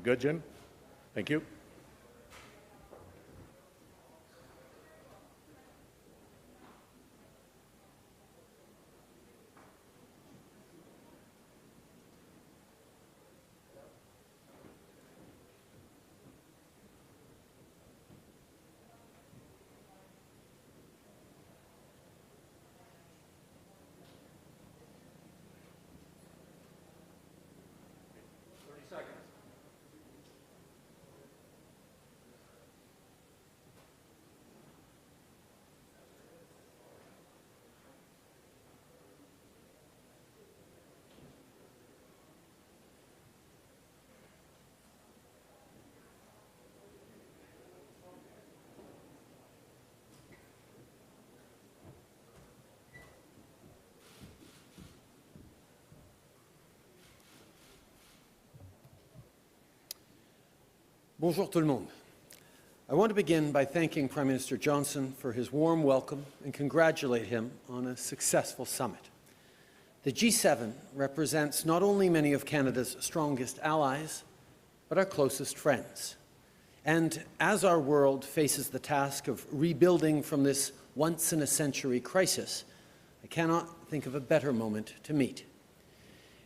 You good, Jim? Thank you. Bonjour tout le monde. I want to begin by thanking Prime Minister Johnson for his warm welcome and congratulate him on a successful summit. The G7 represents not only many of Canada's strongest allies, but our closest friends. And as our world faces the task of rebuilding from this once-in-a-century crisis, I cannot think of a better moment to meet.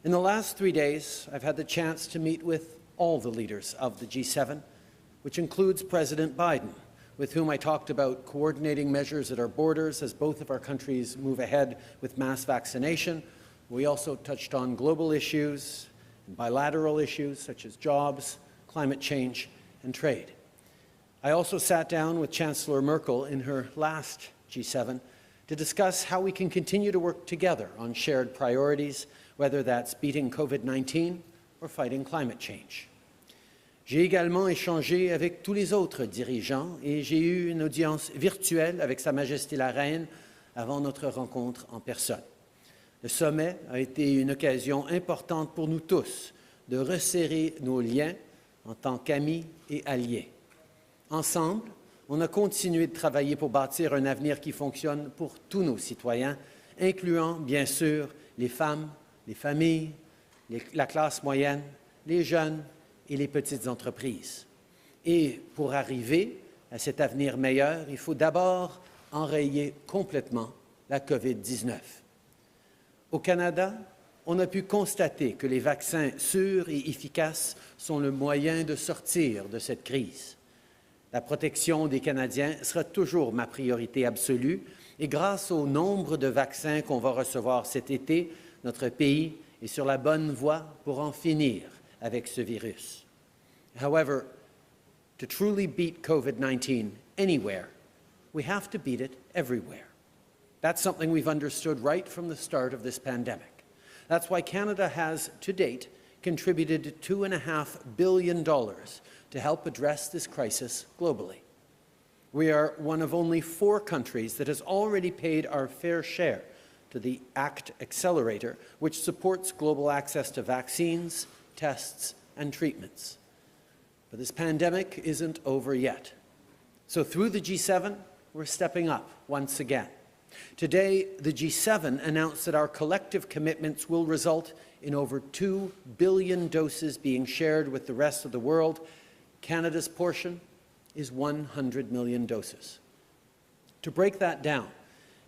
In the last 3 days, I've had the chance to meet with all the leaders of the G7, which includes President Biden, with whom I talked about coordinating measures at our borders as both of our countries move ahead with mass vaccination. We also touched on global issues and bilateral issues such as jobs, climate change, and trade. I also sat down with Chancellor Merkel in her last G7 to discuss how we can continue to work together on shared priorities, whether that's beating COVID-19 or fighting climate change. J'ai également échangé avec tous les autres dirigeants et j'ai eu une audience virtuelle avec Sa Majesté la Reine avant notre rencontre en personne. Le sommet a été une occasion importante pour nous tous de resserrer nos liens en tant qu'amis et alliés. Ensemble, on a continué de travailler pour bâtir un avenir qui fonctionne pour tous nos citoyens, incluant bien sûr les femmes, les familles, la classe moyenne, les jeunes et les petites entreprises. Et pour arriver à cet avenir meilleur, il faut d'abord enrayer complètement la COVID-19. Au Canada, on a pu constater que les vaccins sûrs et efficaces sont le moyen de sortir de cette crise. La protection des Canadiens sera toujours ma priorité absolue et grâce au nombre de vaccins qu'on va recevoir cet été, notre pays est sur la bonne voie pour en finir avec ce virus. However, to truly beat COVID-19 anywhere, we have to beat it everywhere. That's something we've understood right from the start of this pandemic. That's why Canada has, to date, contributed $2.5 billion to help address this crisis globally. We are one of only 4 countries that has already paid our fair share to the Accelerator, which supports global access to vaccines, tests, and treatments. But this pandemic isn't over yet. So through the G7, we're stepping up once again. Today, the G7 announced that our collective commitments will result in over 2 billion doses being shared with the rest of the world. Canada's portion is 100 million doses. To break that down,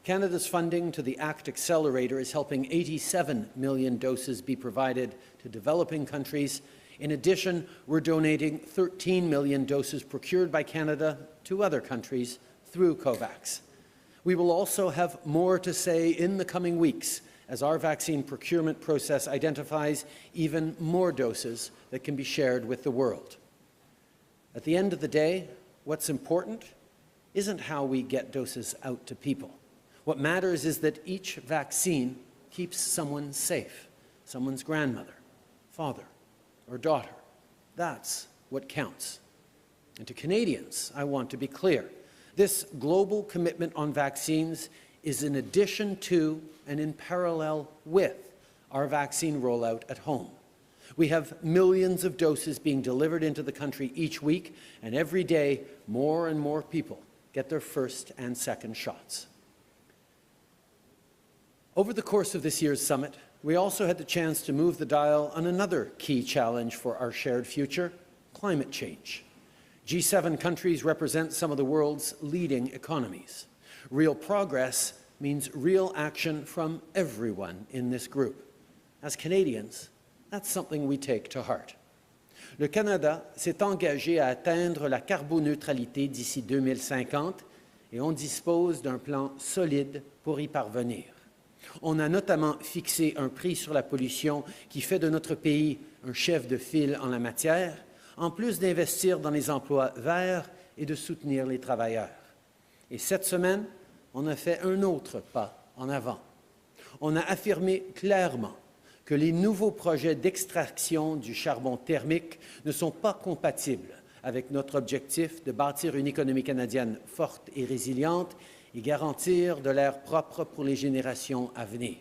Canada's funding to the Accelerator is helping 87 million doses be provided to developing countries. In addition, we're donating 13 million doses procured by Canada to other countries through COVAX. We will also have more to say in the coming weeks as our vaccine procurement process identifies even more doses that can be shared with the world. At the end of the day, what's important isn't how we get doses out to people. What matters is that each vaccine keeps someone safe, someone's grandmother, father, or daughter. That's what counts. And to Canadians, I want to be clear. This global commitment on vaccines is in addition to and in parallel with our vaccine rollout at home. We have millions of doses being delivered into the country each week, and every day, more and more people get their first and second shots. Over the course of this year's summit, we also had the chance to move the dial on another key challenge for our shared future, climate change. G7 countries represent some of the world's leading economies. Real progress means real action from everyone in this group. As Canadians, that's something we take to heart. Le Canada s'est engagé à atteindre la carboneutralité d'ici 2050 et on dispose d'un plan solide pour y parvenir. On a notamment fixé un prix sur la pollution qui fait de notre pays un chef de file en la matière, en plus d'investir dans les emplois verts et de soutenir les travailleurs. Et cette semaine, on a fait un autre pas en avant. On a affirmé clairement que les nouveaux projets d'extraction du charbon thermique ne sont pas compatibles avec notre objectif de bâtir une économie canadienne forte et résiliente et garantir de l'air propre pour les générations à venir.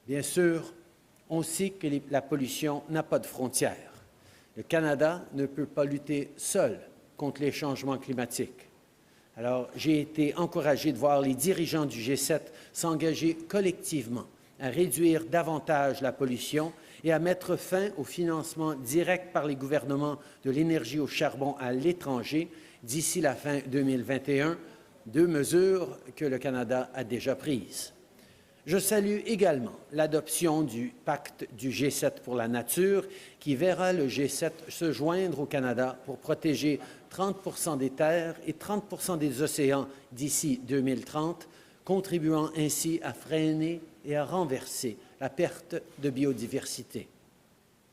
Bien sûr, on sait que la pollution n'a pas de frontières. Le Canada ne peut pas lutter seul contre les changements climatiques. Alors, j'ai été encouragé de voir les dirigeants du G7 s'engager collectivement à réduire davantage la pollution et à mettre fin au financement direct par les gouvernements de l'énergie au charbon à l'étranger d'ici la fin 2021, deux mesures que le Canada a déjà prises. Je salue également l'adoption du pacte du G7 pour la nature qui verra le G7 se joindre au Canada pour protéger 30 des terres et 30 des océans d'ici 2030, contribuant ainsi à freiner et à renverser la perte de biodiversité.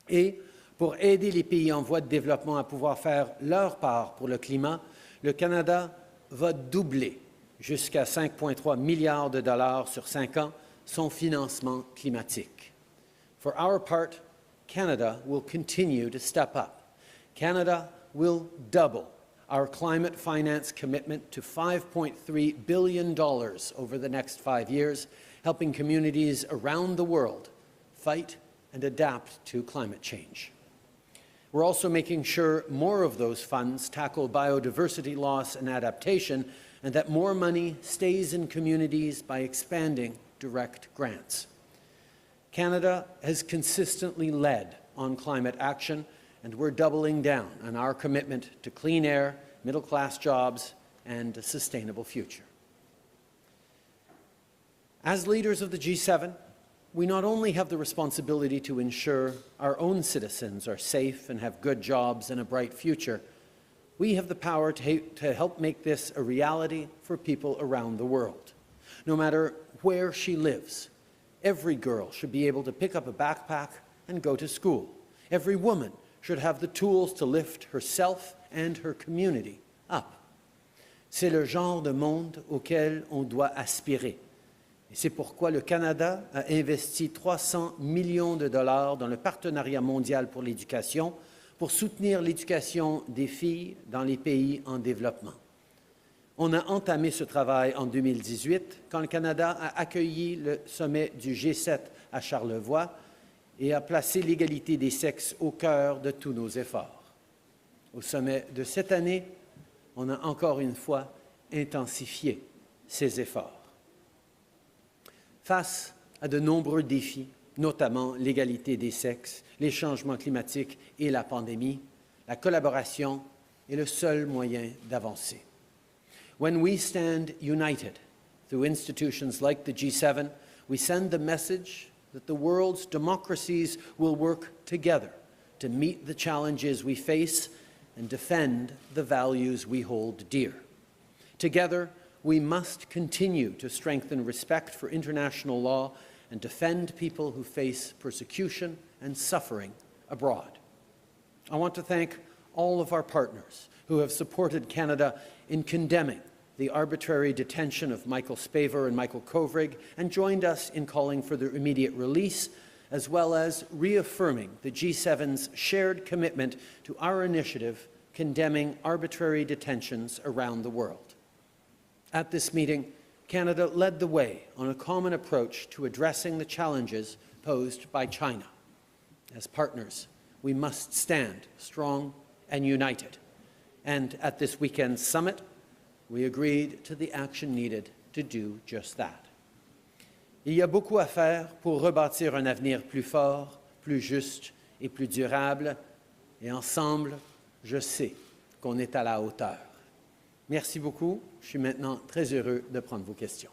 Et pour aider les pays en voie de développement à pouvoir faire leur part pour le climat, le Canada va doubler jusqu'à 5,3 milliards de dollars sur 5 ans son financement climatique. For our part, Canada will continue to step up. Canada will double our climate finance commitment to $5.3 billion over the next 5 years, helping communities around the world fight and adapt to climate change. We're also making sure more of those funds tackle biodiversity loss and adaptation, and that more money stays in communities by expanding direct grants. Canada has consistently led on climate action, and we're doubling down on our commitment to clean air, middle-class jobs, and a sustainable future. As leaders of the G7, we not only have the responsibility to ensure our own citizens are safe and have good jobs and a bright future, we have the power to help make this a reality for people around the world. No matter where she lives, every girl should be able to pick up a backpack and go to school. Every woman should have the tools to lift herself and her community up. C'est le genre de monde auquel on doit aspirer. Et c'est pourquoi le Canada a investi 300 millions de dollars dans le Partenariat mondial pour l'éducation pour soutenir l'éducation des filles dans les pays en développement. On a entamé ce travail en 2018 quand le Canada a accueilli le sommet du G7 à Charlevoix et a placé l'égalité des sexes au cœur de tous nos efforts. Au sommet de cette année, on a encore une fois intensifié ces efforts. Face à de nombreux défis, notamment l'égalité des sexes, les changements climatiques et la pandémie, la collaboration est le seul moyen d'avancer. When we stand united through institutions like the G7, we send the message that the world's democracies will work together to meet the challenges we face and defend the values we hold dear. Together, we must continue to strengthen respect for international law and defend people who face persecution and suffering abroad. I want to thank all of our partners who have supported Canada in condemning the arbitrary detention of Michael Spavor and Michael Kovrig and joined us in calling for their immediate release, as well as reaffirming the G7's shared commitment to our initiative condemning arbitrary detentions around the world. At this meeting, Canada led the way on a common approach to addressing the challenges posed by China. As partners, we must stand strong and united. And at this weekend's summit, we agreed to the action needed to do just that. Il y a beaucoup à faire pour rebâtir un avenir plus fort, plus juste et plus durable, Et ensemble, je sais qu'on est à la hauteur. Merci beaucoup. Je suis maintenant très heureux de prendre vos questions.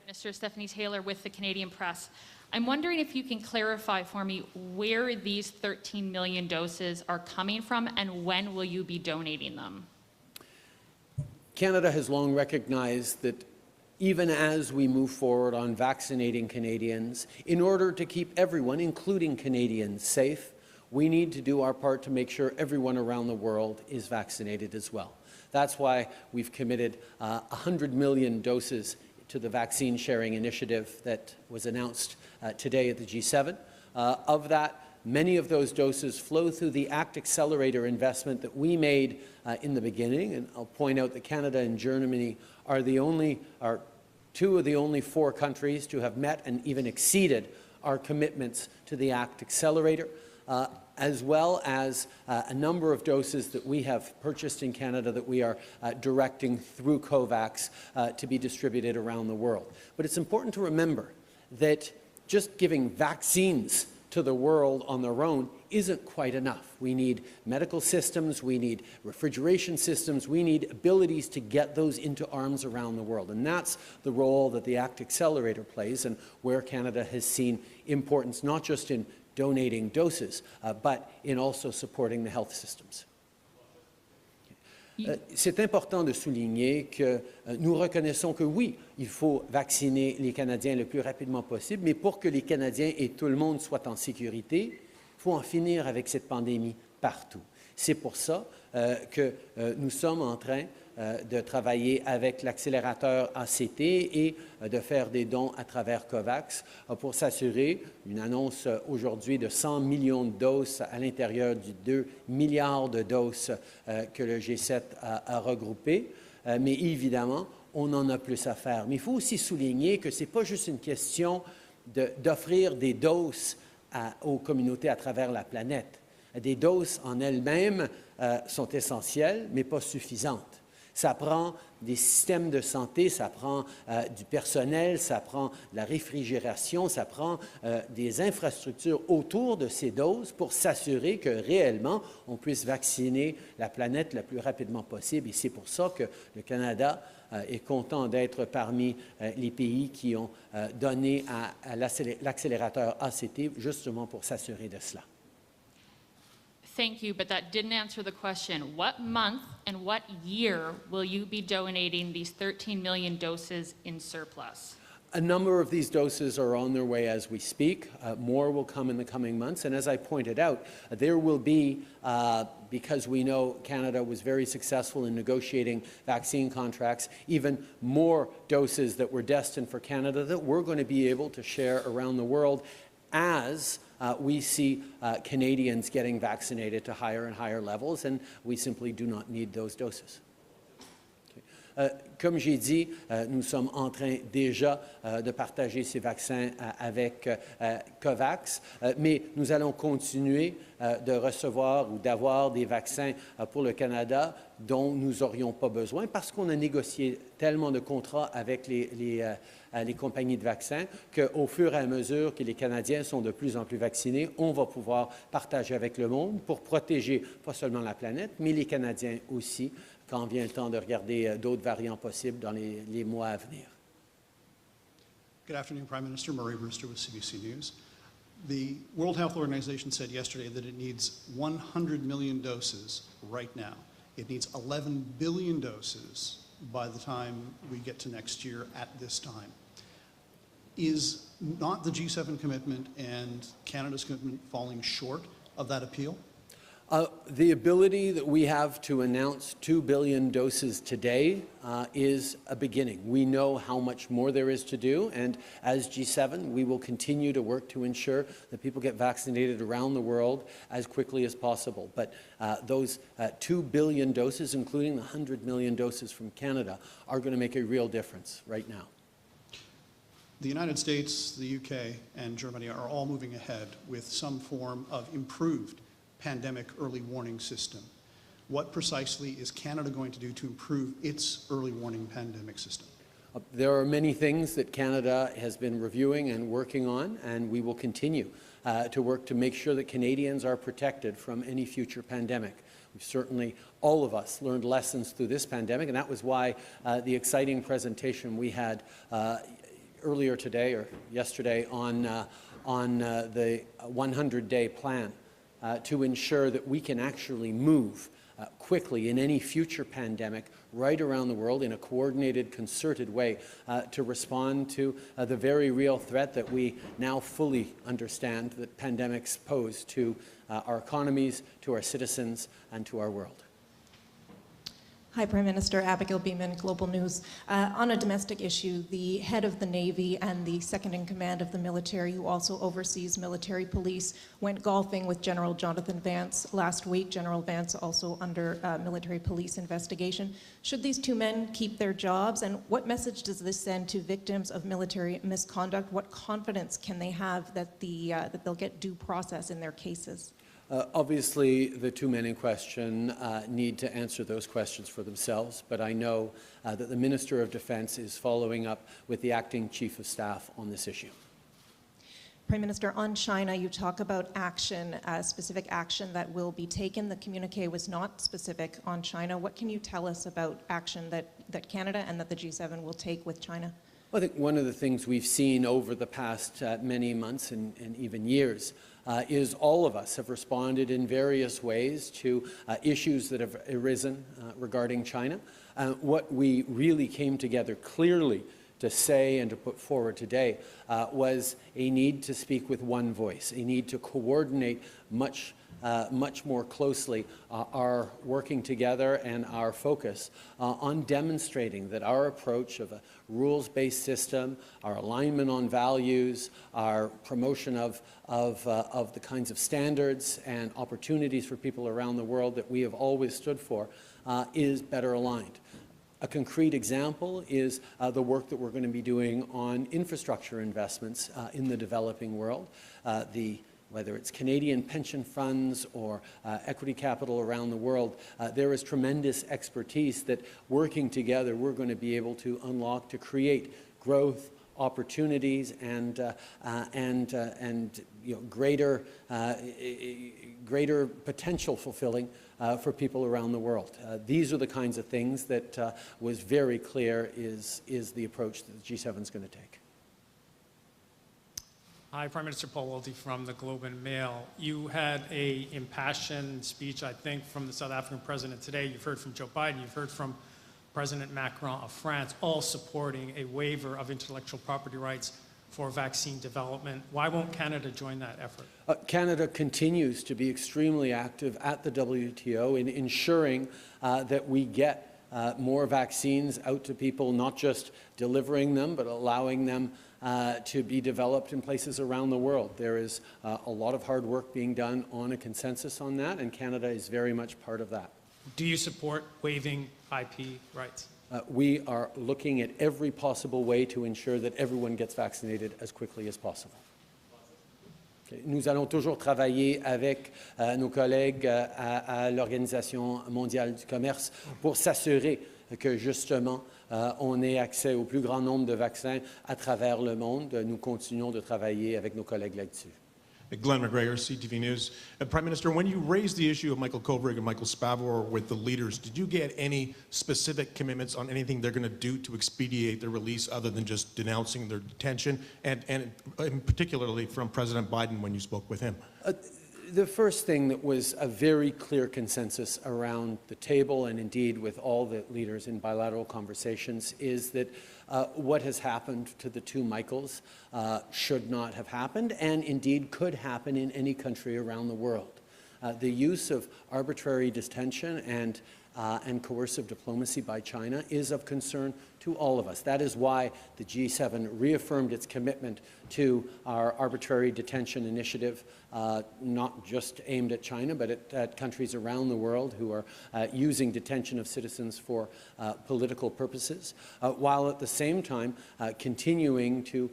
Minister Stephanie Taylor with the Canadian Press. I'm wondering if you can clarify for me where these 13 million doses are coming from and when will you be donating them? Canada has long recognized that even as we move forward on vaccinating Canadians, in order to keep everyone, including Canadians, safe, we need to do our part to make sure everyone around the world is vaccinated as well. That's why we've committed 100 million doses to the vaccine sharing initiative that was announced today at the G7. Of that, many of those doses flow through the Accelerator investment that we made in the beginning, and I'll point out that Canada and Germany are two of the only 4 countries to have met and even exceeded our commitments to the Accelerator, as well as a number of doses that we have purchased in Canada that we are directing through COVAX to be distributed around the world. But it's important to remember that just giving vaccines to the world on their own isn't quite enough. We need medical systems, we need refrigeration systems, we need abilities to get those into arms around the world. And that's the role that the Accelerator plays and where Canada has seen importance not just in donating doses, but in also supporting the health systems. C'est important de souligner que nous reconnaissons que oui, il faut vacciner les Canadiens le plus rapidement possible, mais pour que les Canadiens et tout le monde soient en sécurité, il faut en finir avec cette pandémie partout. C'est pour ça que nous sommes en train de travailler avec l'accélérateur ACT et de faire des dons à travers COVAX pour s'assurer, une annonce aujourd'hui de 100 millions de doses à l'intérieur du 2 milliards de doses que le G7 a regroupées. Mais évidemment, on en a plus à faire. Mais il faut aussi souligner que ce n'est pas juste une question d'offrir des doses aux communautés à travers la planète. Des doses en elles-mêmes sont essentielles, mais pas suffisantes. Ça prend des systèmes de santé, ça prend du personnel, ça prend de la réfrigération, ça prend des infrastructures autour de ces doses pour s'assurer que réellement on puisse vacciner la planète le plus rapidement possible. Et c'est pour ça que le Canada est content d'être parmi les pays qui ont donné à l'accélérateur ACT justement pour s'assurer de cela. Thank you, but that didn't answer the question. What month and what year will you be donating these 13 million doses in surplus? A number of these doses are on their way as we speak. More will come in the coming months. And as I pointed out, there will be, because we know Canada was very successful in negotiating vaccine contracts, even more doses that were destined for Canada that we're going to be able to share around the world as we see Canadians getting vaccinated to higher and higher levels, and we simply do not need those doses. Comme j'ai dit, nous sommes en train déjà de partager ces vaccins avec COVAX, mais nous allons continuer de recevoir ou d'avoir des vaccins pour le Canada dont nous n'aurions pas besoin parce qu'on a négocié tellement de contrats avec les compagnies de vaccins qu'au fur et à mesure que les Canadiens sont de plus en plus vaccinés, on va pouvoir partager avec le monde pour protéger pas seulement la planète, mais les Canadiens aussi, quand vient le temps de regarder d'autres variants possibles dans les mois à venir. Good afternoon, Prime Minister. Murray Brewster with CBC News. The World Health Organization said yesterday that it needs 100 million doses right now. It needs 11 billion doses by the time we get to next year at this time. Is not the G7 commitment and Canada's commitment falling short of that appeal? The ability that we have to announce 2 billion doses today is a beginning. We know how much more there is to do, and as G7, we will continue to work to ensure that people get vaccinated around the world as quickly as possible. But those 2 billion doses, including the 100 million doses from Canada, are going to make a real difference right now. The United States, the UK, and Germany are all moving ahead with some form of improved pandemic early warning system. What precisely is Canada going to do to improve its early warning pandemic system? There are many things that Canada has been reviewing and working on, and we will continue to work to make sure that Canadians are protected from any future pandemic. We've certainly, all of us, learned lessons through this pandemic, and that was why the exciting presentation we had earlier today or yesterday on the 100-day plan to ensure that we can actually move quickly in any future pandemic right around the world in a coordinated, concerted way to respond to the very real threat that we now fully understand that pandemics pose to our economies, to our citizens, and to our world. Hi, Prime Minister. Abigail Beeman, Global News. On a domestic issue, the head of the Navy and the second-in-command of the military, who also oversees military police, went golfing with General Jonathan Vance last week. General Vance also under military police investigation. Should these two men keep their jobs? And what message does this send to victims of military misconduct? What confidence can they have that, that they'll get due process in their cases? Obviously, the two men in question need to answer those questions for themselves, but I know that the Minister of Defence is following up with the Acting Chief of Staff on this issue. Prime Minister, on China, you talk about action, specific action that will be taken. The communique was not specific on China. What can you tell us about action that Canada and that the G7 will take with China? Well, I think one of the things we've seen over the past many months and even years is all of us have responded in various ways to issues that have arisen regarding China. What we really came together clearly to say and to put forward today was a need to speak with one voice, a need to coordinate much more closely our working together and our focus on demonstrating that our approach of a rules-based system, our alignment on values, our promotion of the kinds of standards and opportunities for people around the world that we have always stood for is better aligned. A concrete example is the work that we're going to be doing on infrastructure investments in the developing world. Whether it's Canadian pension funds or equity capital around the world, there is tremendous expertise that working together we're going to be able to unlock to create growth, opportunities, and greater potential fulfilling for people around the world. These are the kinds of things that was very clear is the approach that the G7 is going to take. Hi, Prime Minister Paul Wolty from the Globe and Mail. You had an impassioned speech, I think, from the South African president today. You've heard from Joe Biden. You've heard from President Macron of France, all supporting a waiver of intellectual property rights for vaccine development. Why won't Canada join that effort? Canada continues to be extremely active at the WTO in ensuring that we get more vaccines out to people, not just delivering them, but allowing them to be developed in places around the world. There is a lot of hard work being done on a consensus on that, and Canada is very much part of that. Do you support waiving IP rights? We are looking at every possible way to ensure that everyone gets vaccinated as quickly as possible. Okay. Nous allons toujours travailler avec nos collègues à l'Organisation mondiale du commerce pour s'assurer que justement on ait accès au plus grand nombre de vaccins à travers le monde. Nous continuons de travailler avec nos collègues là-dessus. Glenn McGregor, CTV News. Prime Minister, when you raised the issue of Michael Kovrig and Michael Spavor with the leaders, did you get any specific commitments on anything they're going to do to expedite their release other than just denouncing their detention, and particularly from President Biden when you spoke with him? The first thing that was a very clear consensus around the table, and indeed with all the leaders in bilateral conversations, is that what has happened to the two Michaels should not have happened, and indeed could happen in any country around the world. The use of arbitrary detention and coercive diplomacy by China is of concern to all of us. That is why the G7 reaffirmed its commitment to our arbitrary detention initiative, not just aimed at China, but at countries around the world who are using detention of citizens for political purposes, while at the same time continuing to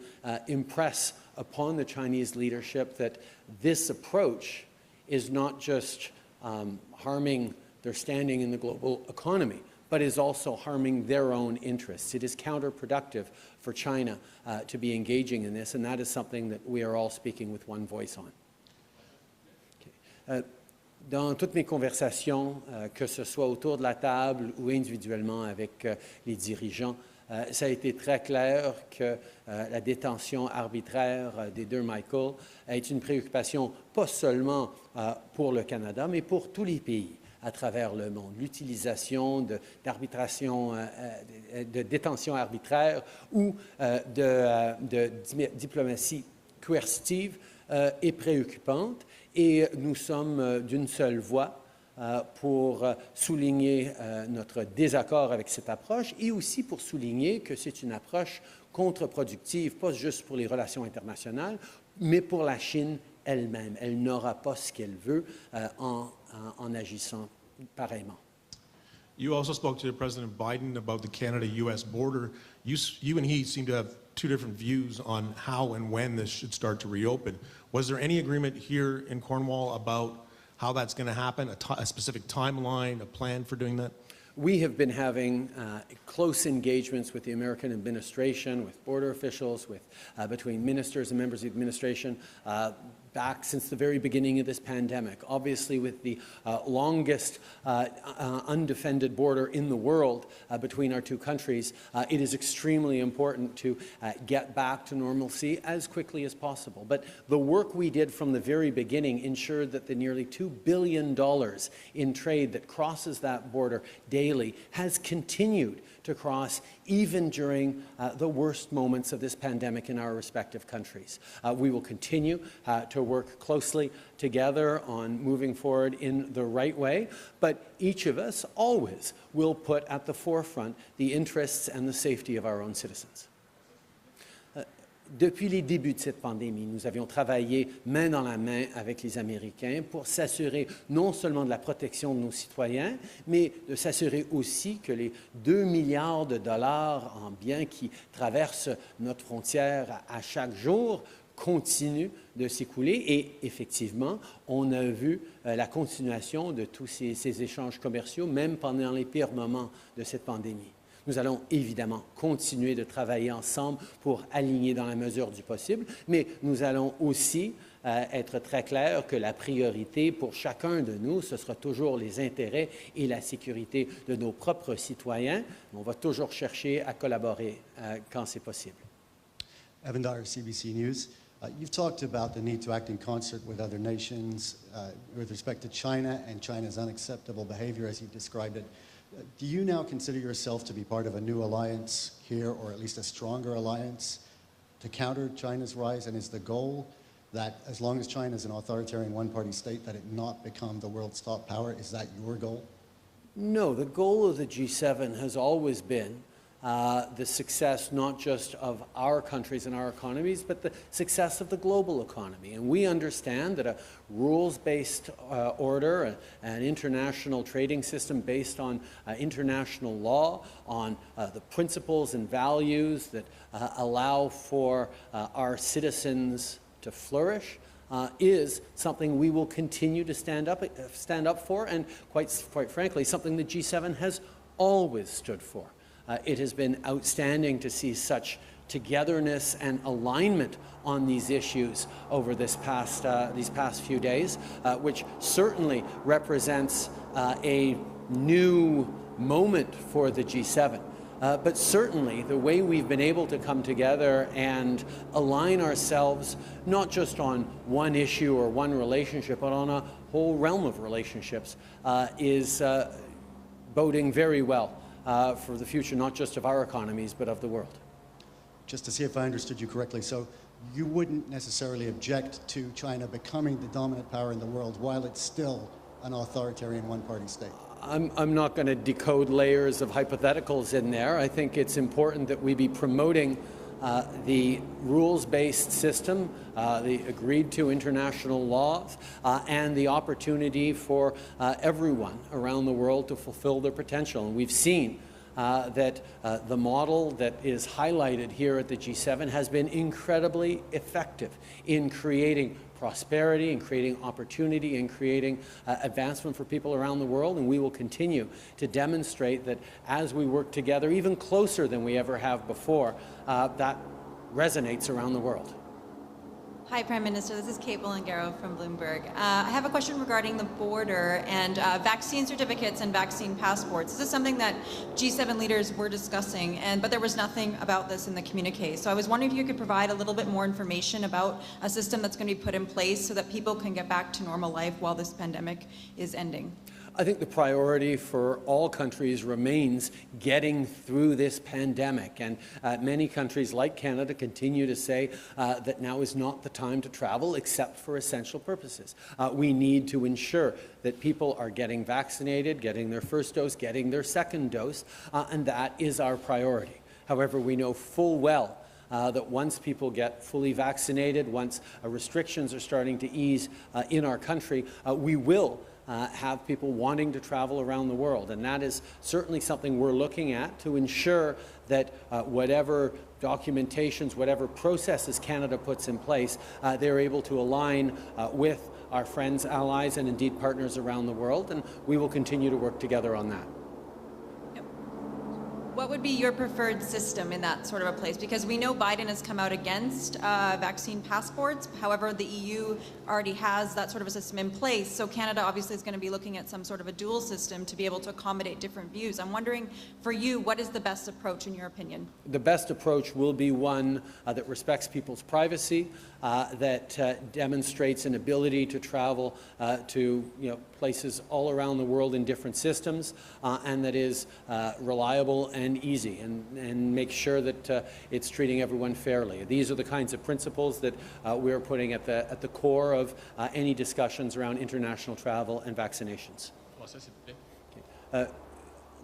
impress upon the Chinese leadership that this approach is not just harming their standing in the global economy, but is also harming their own interests. It is counterproductive for China to be engaging in this, and that is something that we are all speaking with one voice on. Dans toutes mes conversations, que ce soit autour de la table ou individuellement avec les dirigeants, ça a été très clair que la détention arbitraire des deux Michael est une préoccupation pas seulement pour le Canada, mais pour tous les pays à travers le monde. L'utilisation de détention arbitraire ou de diplomatie coercitive est préoccupante et nous sommes d'une seule voix pour souligner notre désaccord avec cette approche et aussi pour souligner que c'est une approche contre-productive, pas juste pour les relations internationales, mais pour la Chine elle-même. Elle n'aura pas ce qu'elle veut en agissant pareillement. You also spoke to President Biden about the Canada-U.S. border. You and he seem to have two different views on how and when this should start to reopen. Was there any agreement here in Cornwall about how that's going to happen, a specific timeline, a plan for doing that? We have been having close engagements with the American administration, with border officials, between ministers and members of the administration back since the very beginning of this pandemic. Obviously, with the longest undefended border in the world between our two countries, it is extremely important to get back to normalcy as quickly as possible. But the work we did from the very beginning ensured that the nearly $2 billion in trade that crosses that border daily has continued to cross even during the worst moments of this pandemic in our respective countries. We will continue to work closely together on moving forward in the right way, but each of us always will put at the forefront the interests and the safety of our own citizens. Depuis les débuts de cette pandémie, nous avions travaillé main dans la main avec les Américains pour s'assurer non seulement de la protection de nos citoyens, mais de s'assurer aussi que les 2 milliards de dollars en biens qui traversent notre frontière à chaque jour continuent de s'écouler. Et effectivement, on a vu la continuation de tous ces échanges commerciaux, même pendant les pires moments de cette pandémie. Nous allons évidemment continuer de travailler ensemble pour aligner dans la mesure du possible, mais nous allons aussi être très clairs que la priorité pour chacun de nous, ce sera toujours les intérêts et la sécurité de nos propres citoyens. On va toujours chercher à collaborer quand c'est possible. Evan Dyer, CBC News. You've talked about the need to act in concert with other nations with respect to China and China's unacceptable behavior, as you described it. Do you now consider yourself to be part of a new alliance here, or at least a stronger alliance, to counter China's rise? And is the goal that as long as China is an authoritarian one-party state, that it not become the world's top power? Is that your goal? No, the goal of the G7 has always been the success not just of our countries and our economies, but the success of the global economy. And we understand that a rules-based order, an international trading system based on international law, on the principles and values that allow for our citizens to flourish, is something we will continue to stand up for, and quite frankly, something the G7 has always stood for. It has been outstanding to see such togetherness and alignment on these issues over these past few days, which certainly represents a new moment for the G7. But certainly the way we've been able to come together and align ourselves not just on one issue or one relationship, but on a whole realm of relationships is boding very well for the future, not just of our economies, but of the world. Just to see if I understood you correctly, so you wouldn't necessarily object to China becoming the dominant power in the world while it's still an authoritarian one-party state? I'm not going to decode layers of hypotheticals in there. I think it's important that we be promoting the rules-based system, the agreed-to international laws, and the opportunity for everyone around the world to fulfill their potential. And we've seen that the model that is highlighted here at the G7 has been incredibly effective in creating prosperity, and creating opportunity, and creating advancement for people around the world. And we will continue to demonstrate that as we work together, even closer than we ever have before, that resonates around the world. Hi, Prime Minister. This is Kate Bolingaro from Bloomberg. I have a question regarding the border and vaccine certificates and vaccine passports. This is something that G7 leaders were discussing, but there was nothing about this in the communique. So I was wondering if you could provide a little bit more information about a system that's going to be put in place so that people can get back to normal life while this pandemic is ending. I think the priority for all countries remains getting through this pandemic. And many countries like Canada continue to say that now is not the time to travel except for essential purposes. We need to ensure that people are getting vaccinated, getting their first dose, getting their second dose, and that is our priority. However, we know full well that once people get fully vaccinated, once restrictions are starting to ease in our country, we will have people wanting to travel around the world. And that is certainly something we're looking at to ensure that whatever documentations, whatever processes Canada puts in place, they're able to align with our friends, allies, and indeed partners around the world. And we will continue to work together on that. What would be your preferred system in that sort of a place? Because we know Biden has come out against vaccine passports. However, the EU already has that sort of a system in place. So Canada obviously is going to be looking at some sort of a dual system to be able to accommodate different views. I'm wondering, for you, what is the best approach in your opinion? The best approach will be one that respects people's privacy, that demonstrates an ability to travel to places all around the world in different systems, and that is reliable and easy, and make sure that it's treating everyone fairly. These are the kinds of principles that we're putting at the core of any discussions around international travel and vaccinations.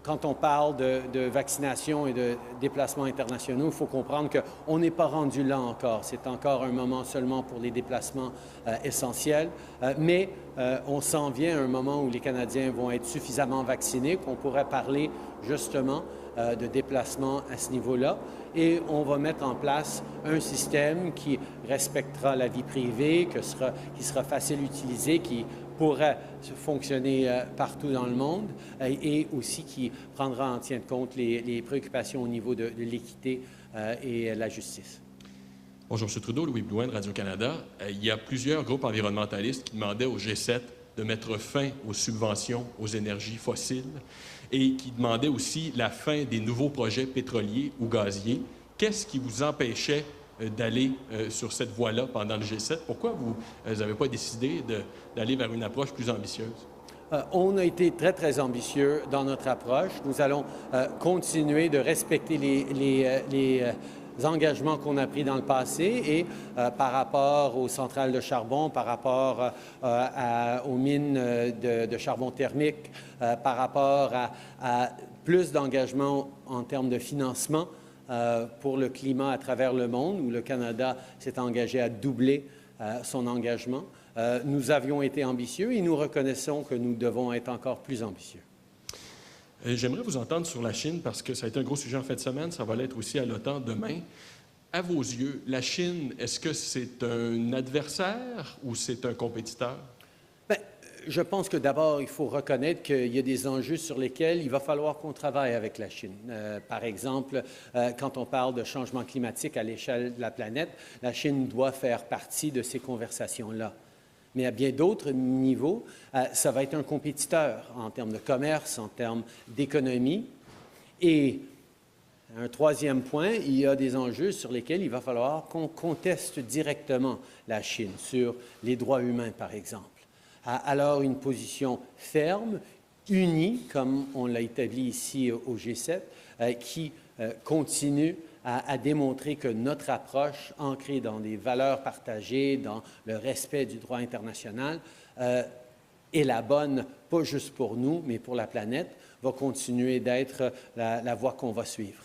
Quand on parle de vaccination et de déplacements internationaux, il faut comprendre qu'on n'est pas rendu là encore. C'est encore un moment seulement pour les déplacements essentiels, mais on s'en vient à un moment où les Canadiens vont être suffisamment vaccinés qu'on pourrait parler justement de déplacements à ce niveau-là. Et on va mettre en place un système qui respectera la vie privée, qui sera facile à utiliser, qui pourrait fonctionner partout dans le monde et aussi qui prendra en compte les préoccupations au niveau de l'équité et la justice. Bonjour, M. Trudeau, Louis Blouin de Radio-Canada. Il y a plusieurs groupes environnementalistes qui demandaient au G7 de mettre fin aux subventions aux énergies fossiles et qui demandaient aussi la fin des nouveaux projets pétroliers ou gaziers. Qu'est-ce qui vous empêchait d'aller sur cette voie-là pendant le G7? Pourquoi vous n'avez pas décidé d'aller vers une approche plus ambitieuse? On a été très, très ambitieux dans notre approche. Nous allons continuer de respecter les engagements qu'on a pris dans le passé et par rapport aux centrales de charbon, par rapport aux mines de charbon thermique, par rapport à plus d'engagements en termes de financement pour le climat à travers le monde, où le Canada s'est engagé à doubler son engagement. Nous avions été ambitieux et nous reconnaissons que nous devons être encore plus ambitieux. J'aimerais vous entendre sur la Chine parce que ça a été un gros sujet en fin de semaine, ça va l'être aussi à l'OTAN demain. À vos yeux, la Chine, est-ce que c'est un adversaire ou c'est un compétiteur? Je pense que d'abord, il faut reconnaître qu'il y a des enjeux sur lesquels il va falloir qu'on travaille avec la Chine. Par exemple, quand on parle de changement climatique à l'échelle de la planète, la Chine doit faire partie de ces conversations-là. Mais à bien d'autres niveaux, ça va être un compétiteur en termes de commerce, en termes d'économie. Et un troisième point, il y a des enjeux sur lesquels il va falloir qu'on conteste directement la Chine, sur les droits humains, par exemple. Alors, une position ferme, unie, comme on l'a établi ici au G7, qui continue à démontrer que notre approche, ancrée dans des valeurs partagées, dans le respect du droit international, est la bonne, pas juste pour nous, mais pour la planète, va continuer d'être la voie qu'on va suivre.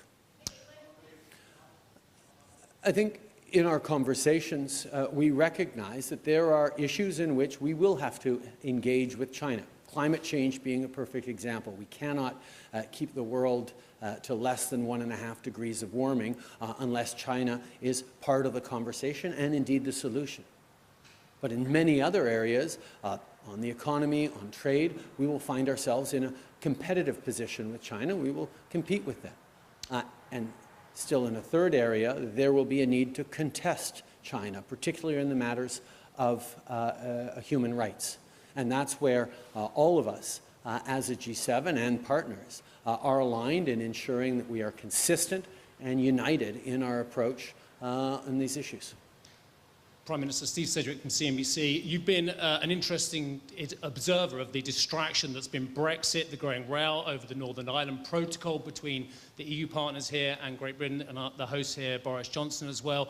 I think in our conversations, we recognize that there are issues in which we will have to engage with China. Climate change being a perfect example. We cannot keep the world to less than 1.5 degrees of warming unless China is part of the conversation and indeed the solution. But in many other areas, on the economy, on trade, we will find ourselves in a competitive position with China. We will compete with them. And Still, in a third area, there will be a need to contest China, particularly in the matters of human rights. And that's where all of us, as a G7 and partners, are aligned in ensuring that we are consistent and united in our approach on these issues. Prime Minister Steve Sedgwick from CNBC. You've been an interesting observer of the distraction that's been Brexit, the growing row over the Northern Ireland Protocol between the EU partners here and Great Britain, and the host here, Boris Johnson, as well.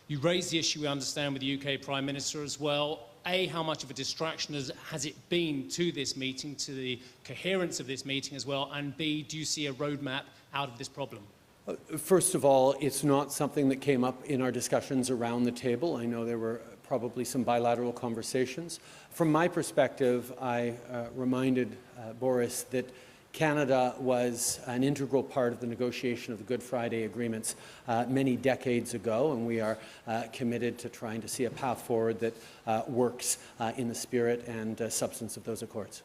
You raised the issue, we understand, with the UK Prime Minister as well. A, how much of a distraction has it been to this meeting, to the coherence of this meeting as well? And B, do you see a roadmap out of this problem? First of all, it's not something that came up in our discussions around the table. I know there were probably some bilateral conversations. From my perspective, I reminded Boris that Canada was an integral part of the negotiation of the Good Friday agreements many decades ago, and we are committed to trying to see a path forward that works in the spirit and substance of those accords.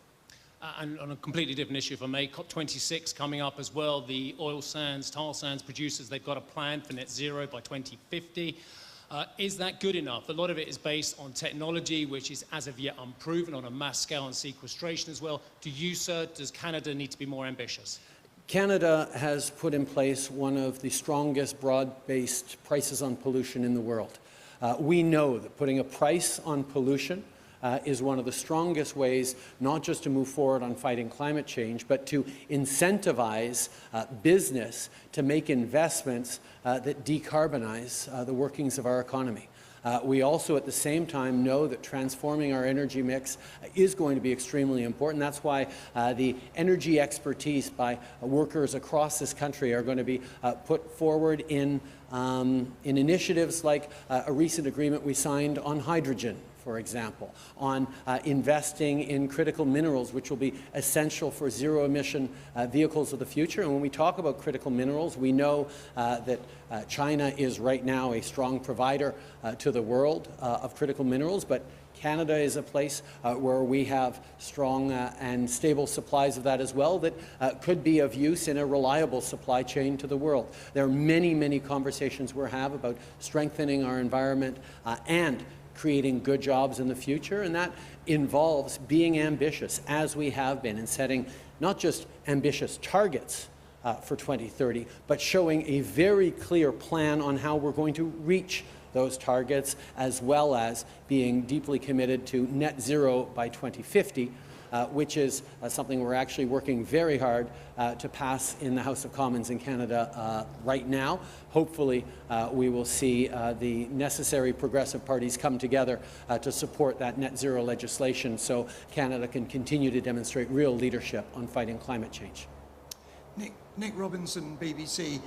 And on a completely different issue, if I may, COP26 coming up as well. The oil sands, tar sands producers, they've got a plan for net zero by 2050. Is that good enough? A lot of it is based on technology, which is as of yet unproven on a mass scale and sequestration as well. Do you, sir, does Canada need to be more ambitious? Canada has put in place one of the strongest broad-based prices on pollution in the world. We know that putting a price on pollution is one of the strongest ways not just to move forward on fighting climate change, but to incentivize business to make investments that decarbonize the workings of our economy. We also, at the same time, know that transforming our energy mix is going to be extremely important. That's why the energy expertise by workers across this country are going to be put forward in initiatives like a recent agreement we signed on hydrogen, for example, on investing in critical minerals, which will be essential for zero-emission vehicles of the future. And when we talk about critical minerals, we know that China is right now a strong provider to the world of critical minerals, but Canada is a place where we have strong and stable supplies of that as well that could be of use in a reliable supply chain to the world. There are many, many conversations we have about strengthening our environment and creating good jobs in the future, and that involves being ambitious, as we have been, and setting not just ambitious targets for 2030, but showing a very clear plan on how we're going to reach those targets, as well as being deeply committed to net zero by 2050, which is something we're actually working very hard to pass in the House of Commons in Canada right now. Hopefully, we will see the necessary progressive parties come together to support that net zero legislation so Canada can continue to demonstrate real leadership on fighting climate change. Nick Robinson, BBC.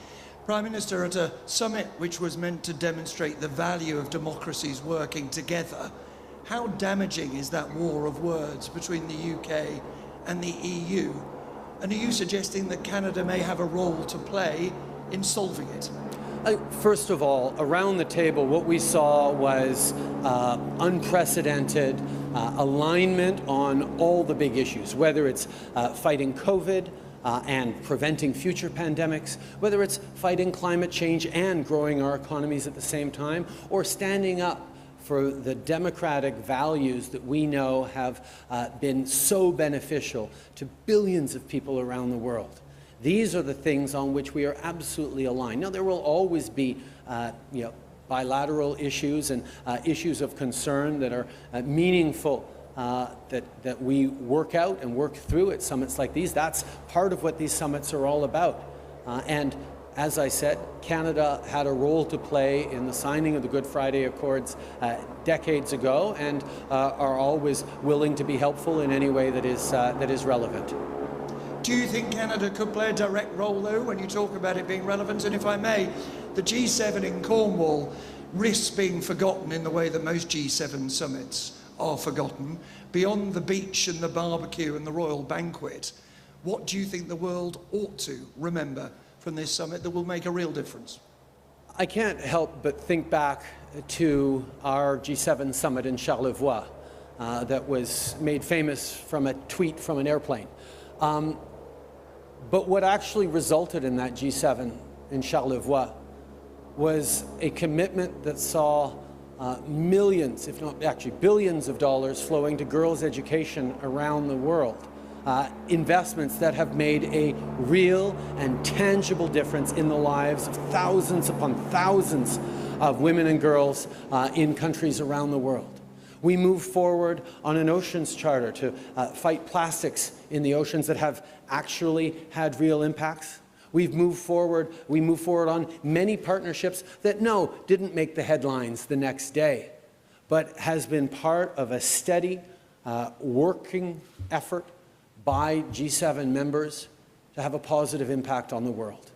Prime Minister, at a summit which was meant to demonstrate the value of democracies working together, how damaging is that war of words between the UK and the EU? And are you suggesting that Canada may have a role to play in solving it? First of all, around the table, what we saw was unprecedented alignment on all the big issues, whether it's fighting COVID and preventing future pandemics, whether it's fighting climate change and growing our economies at the same time, or standing up for the democratic values that we know have been so beneficial to billions of people around the world. These are the things on which we are absolutely aligned. Now, there will always be bilateral issues and issues of concern that are meaningful that we work out and work through at summits like these. That's part of what these summits are all about. And as I said, Canada had a role to play in the signing of the Good Friday Accords decades ago, and are always willing to be helpful in any way that is relevant. Do you think Canada could play a direct role, though, when you talk about it being relevant? And if I may, the G7 in Cornwall risks being forgotten in the way that most G7 summits are forgotten. Beyond the beach and the barbecue and the royal banquet, what do you think the world ought to remember from this summit that will make a real difference? I can't help but think back to our G7 summit in Charlevoix that was made famous from a tweet from an airplane. But what actually resulted in that G7 in Charlevoix was a commitment that saw millions, if not actually billions of dollars flowing to girls' education around the world. Investments that have made a real and tangible difference in the lives of thousands upon thousands of women and girls in countries around the world. We move forward on an oceans charter to fight plastics in the oceans that have actually had real impacts. We move forward on many partnerships that, didn't make the headlines the next day, but has been part of a steady working effort by G7 members to have a positive impact on the world.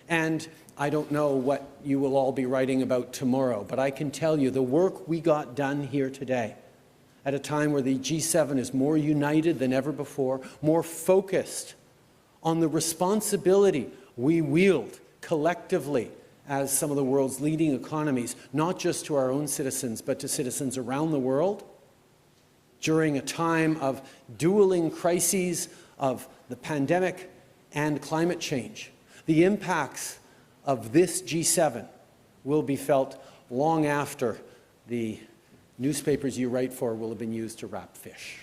And I don't know what you will all be writing about tomorrow, but I can tell you the work we got done here today at a time where the G7 is more united than ever before, more focused on the responsibility we wield collectively as some of the world's leading economies, not just to our own citizens, but to citizens around the world, during a time of dueling crises of the pandemic and climate change. The impacts of this G7 will be felt long after the newspapers you write for will have been used to wrap fish.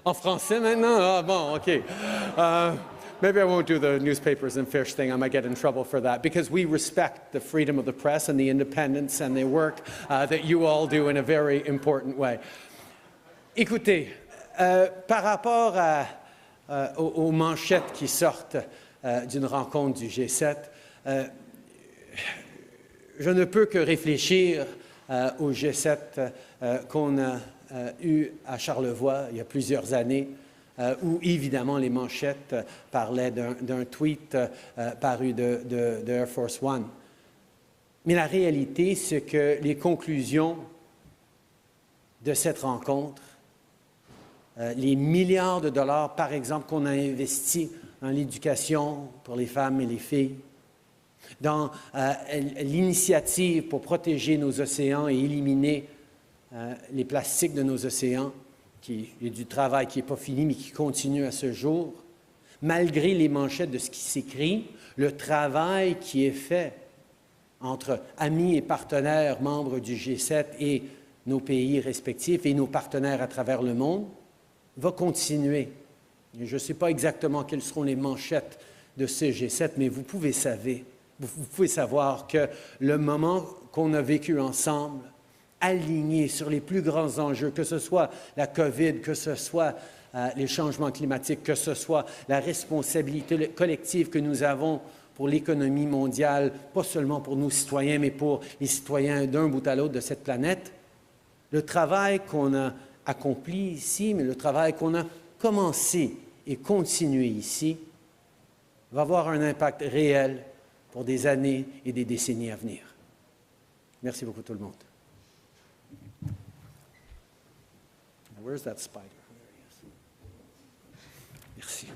En français maintenant? Ah, bon, OK. Maybe I won't do the newspapers and fish thing. I might get in trouble for that, because we respect the freedom of the press and the independence and the work that you all do in a very important way. Écoutez, par rapport aux manchettes qui sortent d'une rencontre du G7, je ne peux que réfléchir au G7 qu'on a eu à Charlevoix il y a plusieurs années, où évidemment les manchettes parlaient d'un tweet paru de Air Force One. Mais la réalité, c'est que les conclusions de cette rencontre, les milliards de dollars, par exemple, qu'on a investis dans l'éducation pour les femmes et les filles, dans l'initiative pour protéger nos océans et éliminer les plastiques de nos océans, qui est du travail qui n'est pas fini, mais qui continue à ce jour, malgré les manchettes de ce qui s'écrit, le travail qui est fait entre amis et partenaires membres du G7 et nos pays respectifs et nos partenaires à travers le monde va continuer. Et je ne sais pas exactement quelles seront les manchettes de ce G7, mais vous pouvez savoir que le moment qu'on a vécu ensemble, alignés sur les plus grands enjeux, que ce soit la COVID, que ce soit les changements climatiques, que ce soit la responsabilité collective que nous avons pour l'économie mondiale, pas seulement pour nos citoyens, mais pour les citoyens d'un bout à l'autre de cette planète. Le travail qu'on a accompli ici, mais le travail qu'on a commencé et continué ici, va avoir un impact réel pour des années et des décennies à venir. Merci beaucoup tout le monde. Where's that spider? There he is. Merci.